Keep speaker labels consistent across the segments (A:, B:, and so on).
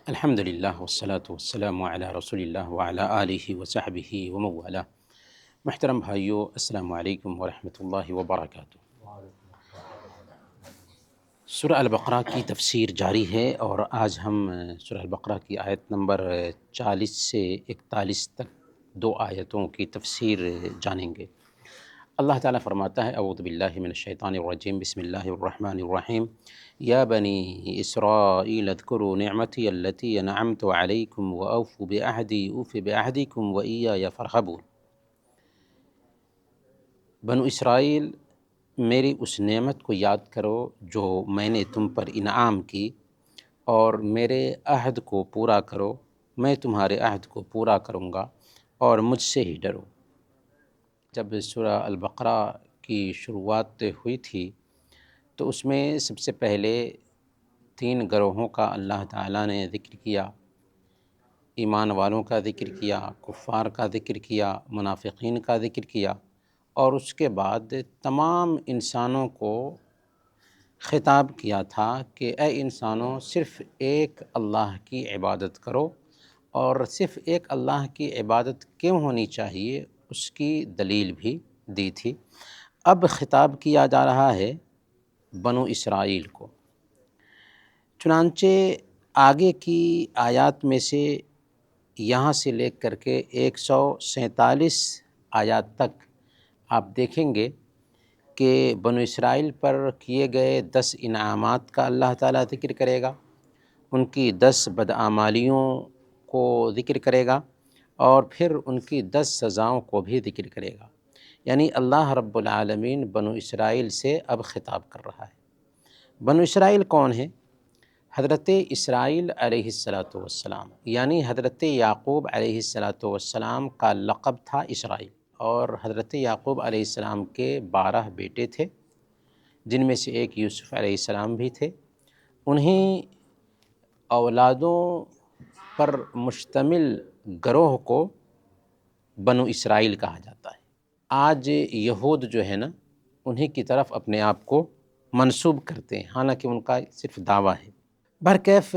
A: الحمد للہ والصلاة والسلام علی رسول اللہ وعلی آلہ وصحبہ ومن والاه۔ محترم بھائیو، السلام علیکم ورحمۃ اللہ وبرکاتہ۔ سورہ البقرہ کی تفسیر جاری ہے اور آج ہم سورہ البقرہ کی آیت نمبر 40 سے 41 تک دو آیتوں کی تفسیر جانیں گے۔ اللہ تعالیٰ فرماتا ہے اعوذ باللہ من الشیطان الرجیم، بسم اللہ الرحمن الرحیم، یا بنی اسرائیل اذکروا نعمتی التی انعمت علیکم واوفوا بعہدی اوف بعہدکم وایای فارہبون۔ بنو اسرائیل، میری اس نعمت کو یاد کرو جو میں نے تم پر انعام کی، اور میرے عہد کو پورا کرو، میں تمہارے عہد کو پورا کروں گا، اور مجھ سے ہی ڈرو۔ جب سورہ البقرہ کی شروعات ہوئی تھی تو اس میں سب سے پہلے 3 گروہوں کا اللہ تعالیٰ نے ذکر کیا۔ ایمان والوں کا ذکر کیا، کفار کا ذکر کیا، منافقین کا ذکر کیا، اور اس کے بعد تمام انسانوں کو خطاب کیا تھا کہ اے انسانوں، صرف ایک اللہ کی عبادت کرو، اور صرف ایک اللہ کی عبادت کیوں ہونی چاہیے اس کی دلیل بھی دی تھی۔ اب خطاب کیا جا رہا ہے بنو اسرائیل کو۔ چنانچہ آگے کی آیات میں سے یہاں سے لے کر کے 147 آیات تک آپ دیکھیں گے کہ بنو اسرائیل پر کیے گئے 10 انعامات کا اللہ تعالیٰ ذکر کرے گا، ان کی 10 بدعمالیوں کو ذکر کرے گا، اور پھر ان کی 10 سزاؤں کو بھی ذکر کرے گا۔ یعنی اللہ رب العالمین بنو اسرائیل سے اب خطاب کر رہا ہے۔ بنو اسرائیل کون ہیں؟ حضرت اسرائیل علیہ السلام، یعنی حضرت یعقوب علیہ السلام کا لقب تھا اسرائیل، اور حضرت یعقوب علیہ السلام کے 12 بیٹے تھے، جن میں سے ایک یوسف علیہ السلام بھی تھے۔ انہیں اولادوں پر مشتمل گروہ کو بنو اسرائیل کہا جاتا ہے۔ آج یہود جو ہے نا، انہی کی طرف اپنے آپ کو منسوب کرتے ہیں، حالانکہ ان کا صرف دعویٰ ہے۔ برکیف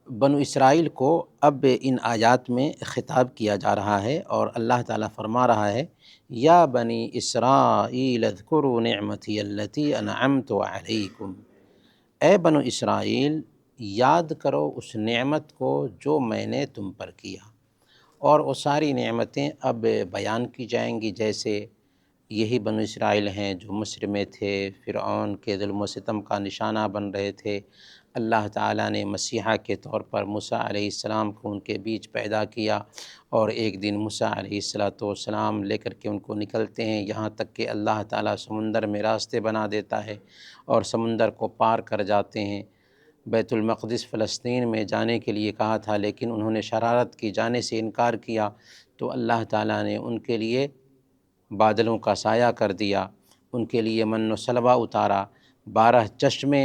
A: بنو اسرائیل کو اب ان آیات میں خطاب کیا جا رہا ہے، اور اللہ تعالیٰ فرما رہا ہے یا بنی اسرائیل اذکروا نعمتی التی انعمت علیکم۔ اے بنو اسرائیل، یاد کرو اس نعمت کو جو میں نے تم پر کیا، اور وہ ساری نعمتیں اب بیان کی جائیں گی۔ جیسے یہی بنو اسرائیل ہیں جو مصر میں تھے، فرعون کے ظلم و ستم کا نشانہ بن رہے تھے۔ اللہ تعالیٰ نے مسیحا کے طور پر موسیٰ علیہ السلام کو ان کے بیچ پیدا کیا، اور ایک دن موسیٰ علیہ السلام لے کر کے ان کو نکلتے ہیں، یہاں تک کہ اللہ تعالیٰ سمندر میں راستے بنا دیتا ہے اور سمندر کو پار کر جاتے ہیں۔ بیت المقدس فلسطین میں جانے کے لیے کہا تھا، لیکن انہوں نے شرارت کی، جانے سے انکار کیا، تو اللہ تعالیٰ نے ان کے لیے بادلوں کا سایہ کر دیا، ان کے لیے من و سلوہ اتارا، 12 چشمے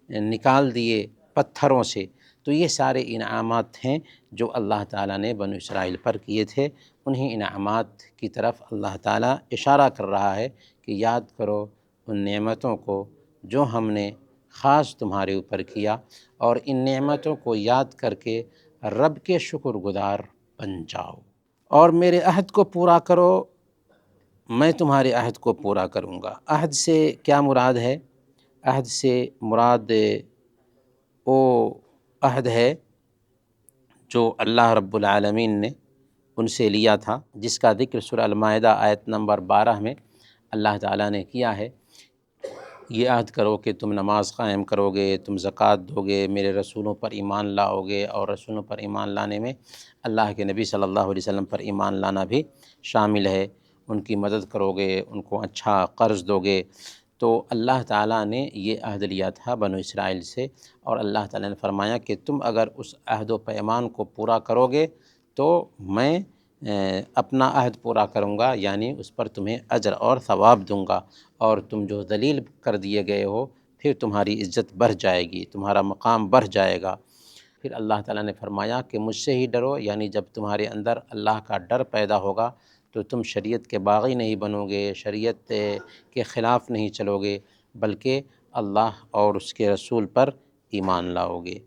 A: نکال دیے پتھروں سے۔ تو یہ سارے انعامات ہیں جو اللہ تعالیٰ نے بنو اسرائیل پر کیے تھے۔ انہی انعامات کی طرف اللہ تعالیٰ اشارہ کر رہا ہے کہ یاد کرو ان نعمتوں کو جو ہم نے خاص تمہارے اوپر کیا، اور ان نعمتوں کو یاد کر کے رب کے شکر گزار بن جاؤ، اور میرے عہد کو پورا کرو، میں تمہارے عہد کو پورا کروں گا۔ عہد سے کیا مراد ہے؟ عہد سے مراد وہ عہد ہے جو اللہ رب العالمین نے ان سے لیا تھا، جس کا ذکر سورہ المائدہ آیت نمبر 12 میں اللہ تعالیٰ نے کیا ہے۔ یہ عہد کرو کہ تم نماز قائم کرو گے، تم زکوٰۃ دو گے، میرے رسولوں پر ایمان لاؤ گے، اور رسولوں پر ایمان لانے میں اللہ کے نبی صلی اللہ علیہ وسلم پر ایمان لانا بھی شامل ہے۔ ان کی مدد کرو گے، ان کو اچھا قرض دو گے۔ تو اللہ تعالیٰ نے یہ عہد لیا تھا بنو اسرائیل سے، اور اللہ تعالیٰ نے فرمایا کہ تم اگر اس عہد و پیمان کو پورا کرو گے تو میں اپنا عہد پورا کروں گا، یعنی اس پر تمہیں اجر اور ثواب دوں گا، اور تم جو ذلیل کر دیے گئے ہو پھر تمہاری عزت بڑھ جائے گی، تمہارا مقام بڑھ جائے گا۔ پھر اللہ تعالیٰ نے فرمایا کہ مجھ سے ہی ڈرو، یعنی جب تمہارے اندر اللہ کا ڈر پیدا ہوگا تو تم شریعت کے باغی نہیں بنو گے، شریعت کے خلاف نہیں چلو گے، بلکہ اللہ اور اس کے رسول پر ایمان لاؤ گے۔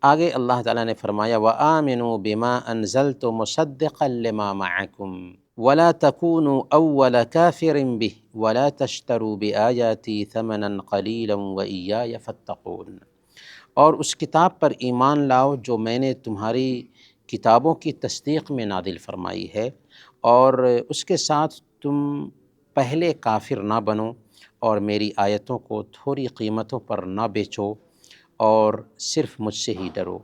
A: آگے اللہ تعالیٰ نے فرمایا وَآمِنُوا بِمَا أَنزَلْتُ مُصَدِّقًا لِمَا مَعَكُمْ وَلَا تَكُونُوا أَوَّلَ كَافِرٍ بِهِ وَلَا تَشْتَرُوا بِآيَاتِي ثَمَنًا قَلِيلًا وَإِيَّايَ فَاتَّقُونِ، اور اس کتاب پر ایمان لاؤ جو میں نے تمہاری کتابوں کی تصدیق میں نازل فرمائی ہے، اور اس کے ساتھ تم پہلے کافر نہ بنو اور میری آیتوں کو تھوڑی قیمتوں پر نہ بیچو اور صرف مجھ سے ہی ڈرو۔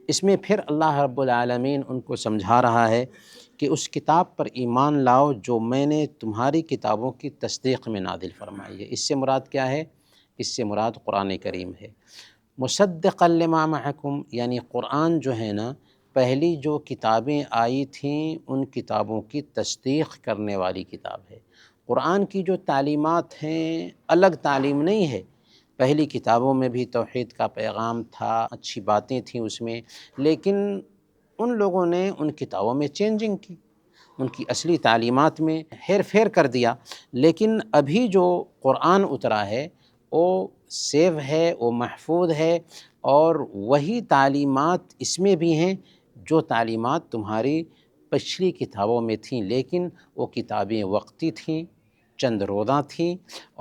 A: اس میں پھر اللہ رب العالمین ان کو سمجھا رہا ہے کہ اس کتاب پر ایمان لاؤ جو میں نے تمہاری کتابوں کی تصدیق میں نازل فرمائی ہے۔ اس سے مراد کیا ہے؟ اس سے مراد قرآن کریم ہے۔ مصدقا لما معکم، یعنی قرآن جو ہے نا، پہلی جو کتابیں آئی تھیں ان کتابوں کی تصدیق کرنے والی کتاب ہے۔ قرآن کی جو تعلیمات ہیں الگ تعلیم نہیں ہے، پہلی کتابوں میں بھی توحید کا پیغام تھا، اچھی باتیں تھیں اس میں، لیکن ان لوگوں نے ان کتابوں میں چینجنگ کی، ان کی اصلی تعلیمات میں ہیر پھیر کر دیا۔ لیکن ابھی جو قرآن اترا ہے وہ سیو ہے، وہ محفوظ ہے، اور وہی تعلیمات اس میں بھی ہیں جو تعلیمات تمہاری پچھلی کتابوں میں تھیں، لیکن وہ کتابیں وقتی تھیں، چند روزہ تھیں،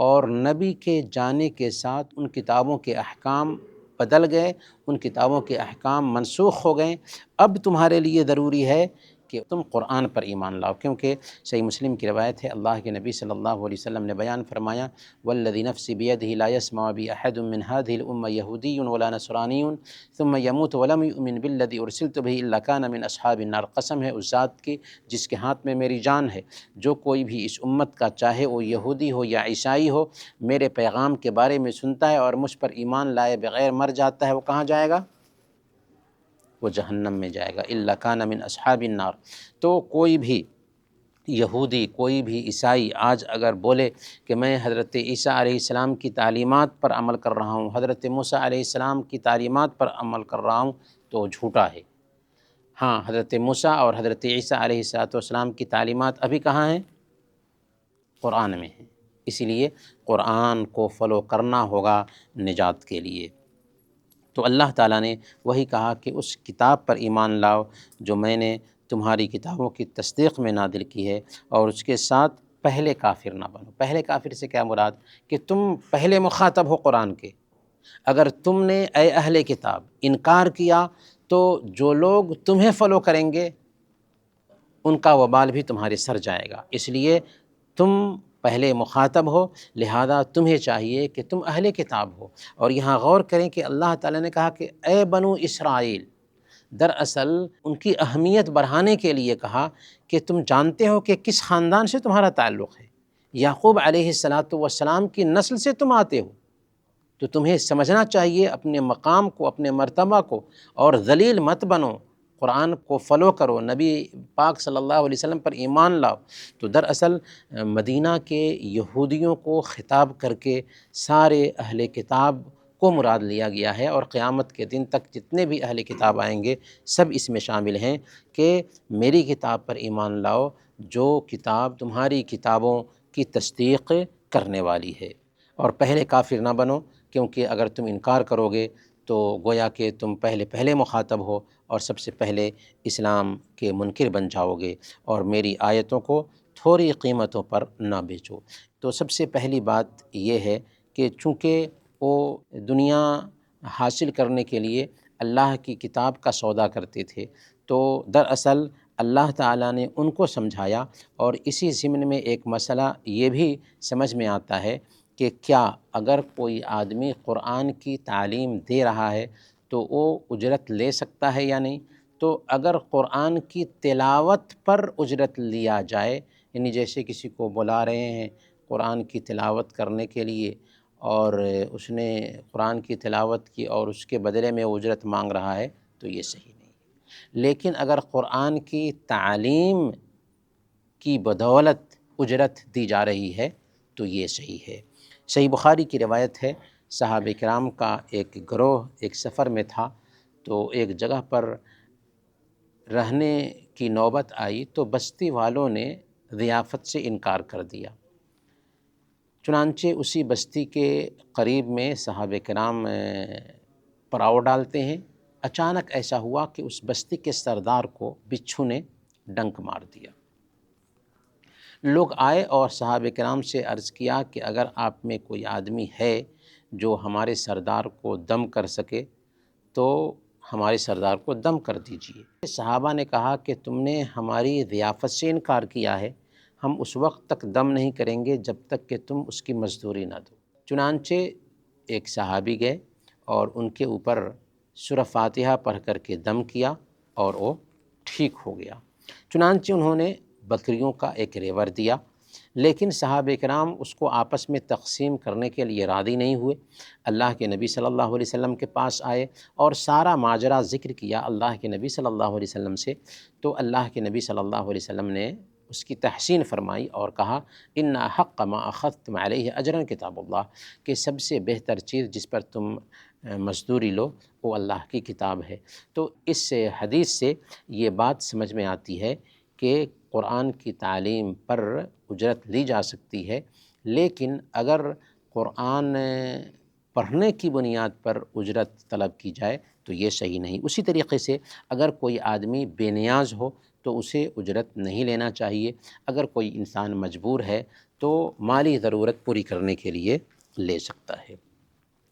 A: اور نبی کے جانے کے ساتھ ان کتابوں کے احکام بدل گئے، ان کتابوں کے احکام منسوخ ہو گئے۔ اب تمہارے لیے ضروری ہے کہ تم قرآن پر ایمان لاؤ، کیونکہ صحیح مسلم کی روایت ہے، اللہ کے نبی صلی اللہ علیہ وسلم نے بیان فرمایا والذی نفسی بیدہ لا یسمع بی احد من هذه الامہ یہودی ولا نصرانی ثم یموت ولم یؤمن بالذی ارسلت بہ الا کان من اصحاب النار، قسم ہے اس ذات کی جس کے ہاتھ میں میری جان ہے، جو کوئی بھی اس امت کا چاہے وہ یہودی ہو یا عیسائی ہو، میرے پیغام کے بارے میں سنتا ہے اور مجھ پر ایمان لائے بغیر مر جاتا ہے، وہ کہاں جائے گا؟ وہ جہنم میں جائے گا، الا کان من اصحاب النار۔ تو کوئی بھی یہودی، کوئی بھی عیسائی آج اگر بولے کہ میں حضرت عیسیٰ علیہ السلام کی تعلیمات پر عمل کر رہا ہوں، حضرت موسیٰ علیہ السلام کی تعلیمات پر عمل کر رہا ہوں، تو جھوٹا ہے۔ ہاں، حضرت موسیٰ اور حضرت عیسیٰ علیہ السلام کی تعلیمات ابھی کہاں ہیں؟ قرآن میں ہیں۔ اسی لیے قرآن کو فالو کرنا ہوگا نجات کے لیے۔ تو اللہ تعالیٰ نے وہی کہا کہ اس کتاب پر ایمان لاؤ جو میں نے تمہاری کتابوں کی تصدیق میں نازل کی ہے، اور اس کے ساتھ پہلے کافر نہ بنو۔ پہلے کافر سے کیا مراد؟ کہ تم پہلے مخاطب ہو قرآن کے۔ اگر تم نے اے اہل کتاب انکار کیا تو جو لوگ تمہیں فالو کریں گے ان کا وبال بھی تمہارے سر جائے گا، اس لیے تم پہلے مخاطب ہو، لہذا تمہیں چاہیے کہ تم اہل کتاب ہو۔ اور یہاں غور کریں کہ اللہ تعالیٰ نے کہا کہ اے بنو اسرائیل، دراصل ان کی اہمیت بڑھانے کے لیے کہا کہ تم جانتے ہو کہ کس خاندان سے تمہارا تعلق ہے، یعقوب علیہ السلام کی نسل سے تم آتے ہو، تو تمہیں سمجھنا چاہیے اپنے مقام کو، اپنے مرتبہ کو، اور ذلیل مت بنو، قرآن کو فالو کرو، نبی پاک صلی اللہ علیہ وسلم پر ایمان لاؤ۔ تو دراصل مدینہ کے یہودیوں کو خطاب کر کے سارے اہل کتاب کو مراد لیا گیا ہے، اور قیامت کے دن تک جتنے بھی اہل کتاب آئیں گے سب اس میں شامل ہیں کہ میری کتاب پر ایمان لاؤ جو کتاب تمہاری کتابوں کی تصدیق کرنے والی ہے، اور پہلے کافر نہ بنو، کیونکہ اگر تم انکار کرو گے تو گویا کہ تم پہلے مخاطب ہو اور سب سے پہلے اسلام کے منکر بن جاؤ گے، اور میری آیتوں کو تھوڑی قیمتوں پر نہ بیچو۔ تو سب سے پہلی بات یہ ہے کہ چونکہ وہ دنیا حاصل کرنے کے لیے اللہ کی کتاب کا سودا کرتے تھے، تو دراصل اللہ تعالیٰ نے ان کو سمجھایا، اور اسی ضمن میں ایک مسئلہ یہ بھی سمجھ میں آتا ہے کہ کیا اگر کوئی آدمی قرآن کی تعلیم دے رہا ہے تو وہ اجرت لے سکتا ہے یا نہیں؟ تو اگر قرآن کی تلاوت پر اجرت لیا جائے، یعنی جیسے کسی کو بلا رہے ہیں قرآن کی تلاوت کرنے کے لیے، اور اس نے قرآن کی تلاوت کی اور اس کے بدلے میں اجرت مانگ رہا ہے، تو یہ صحیح نہیں ہے۔ لیکن اگر قرآن کی تعلیم کی بدولت اجرت دی جا رہی ہے تو یہ صحیح ہے۔ صحیح بخاری کی روایت ہے، صحابہ کرام کا ایک گروہ ایک سفر میں تھا، تو ایک جگہ پر رہنے کی نوبت آئی تو بستی والوں نے ضیافت سے انکار کر دیا۔ چنانچہ اسی بستی کے قریب میں صحابہ کرام پڑاؤ ڈالتے ہیں اچانک ایسا ہوا کہ اس بستی کے سردار کو بچھو نے ڈنک مار دیا۔ لوگ آئے اور صحابہ کرام سے عرض کیا کہ اگر آپ میں کوئی آدمی ہے جو ہمارے سردار کو دم کر سکے تو ہمارے سردار کو دم کر دیجیے۔ صحابہ نے کہا کہ تم نے ہماری ضیافت سے انکار کیا ہے، ہم اس وقت تک دم نہیں کریں گے جب تک کہ تم اس کی مزدوری نہ دو۔ چنانچہ ایک صحابی گئے اور ان کے اوپر سورہ فاتحہ پڑھ کر کے دم کیا اور وہ ٹھیک ہو گیا۔ چنانچہ انہوں نے بکریوں کا ایک ریوڑ دیا، لیکن صحابہ کرام اس کو آپس میں تقسیم کرنے کے لیے راضی نہیں ہوئے۔ اللہ کے نبی صلی اللہ علیہ وسلم کے پاس آئے اور سارا ماجرا ذکر کیا اللہ کے نبی صلی اللہ علیہ وسلم سے، تو اللہ کے نبی صلی اللہ علیہ وسلم نے اس کی تحسین فرمائی اور کہا ان حق ما اخذتم علیہ اجرا کتاب اللہ، کہ سب سے بہتر چیز جس پر تم مزدوری لو وہ اللہ کی کتاب ہے۔ تو اس حدیث سے یہ بات سمجھ میں آتی ہے کہ قرآن کی تعلیم پر اجرت لی جا سکتی ہے، لیکن اگر قرآن پڑھنے کی بنیاد پر اجرت طلب کی جائے تو یہ صحیح نہیں۔ اسی طریقے سے اگر کوئی آدمی بے نیاز ہو تو اسے اجرت نہیں لینا چاہیے، اگر کوئی انسان مجبور ہے تو مالی ضرورت پوری کرنے کے لیے لے سکتا ہے۔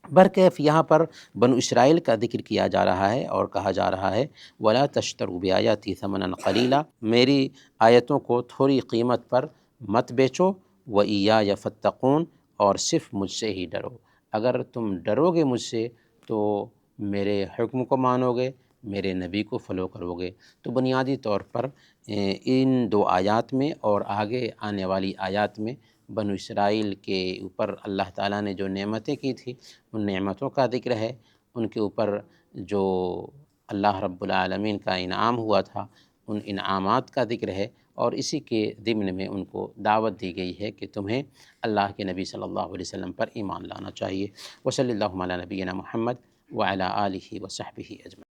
A: برکیف یہاں پر بنو اسرائیل کا ذکر کیا جا رہا ہے اور کہا جا رہا ہے وَلَا تَشْتَرُوا بِآيَاتِي ثَمَنًا قَلِيلًا، میری آیتوں کو تھوڑی قیمت پر مت بیچو، وَإِيَّايَ فَاتَّقُونِ، اور صرف مجھ سے ہی ڈرو۔ اگر تم ڈرو گے مجھ سے تو میرے حکم کو مانو گے، میرے نبی کو فالو کرو گے۔ تو بنیادی طور پر ان دو آیات میں اور آگے آنے والی آیات میں بنو اسرائیل کے اوپر اللہ تعالیٰ نے جو نعمتیں کی تھی ان نعمتوں کا ذکر ہے، ان کے اوپر جو اللہ رب العالمین کا انعام ہوا تھا ان انعامات کا ذکر ہے، اور اسی کے ضمن میں ان کو دعوت دی گئی ہے کہ تمہیں اللہ کے نبی صلی اللہ علیہ وسلم پر ایمان لانا چاہیے۔ وصلی اللہ علی نبینا محمد وعلی آلہ وصحبہ اجمعین۔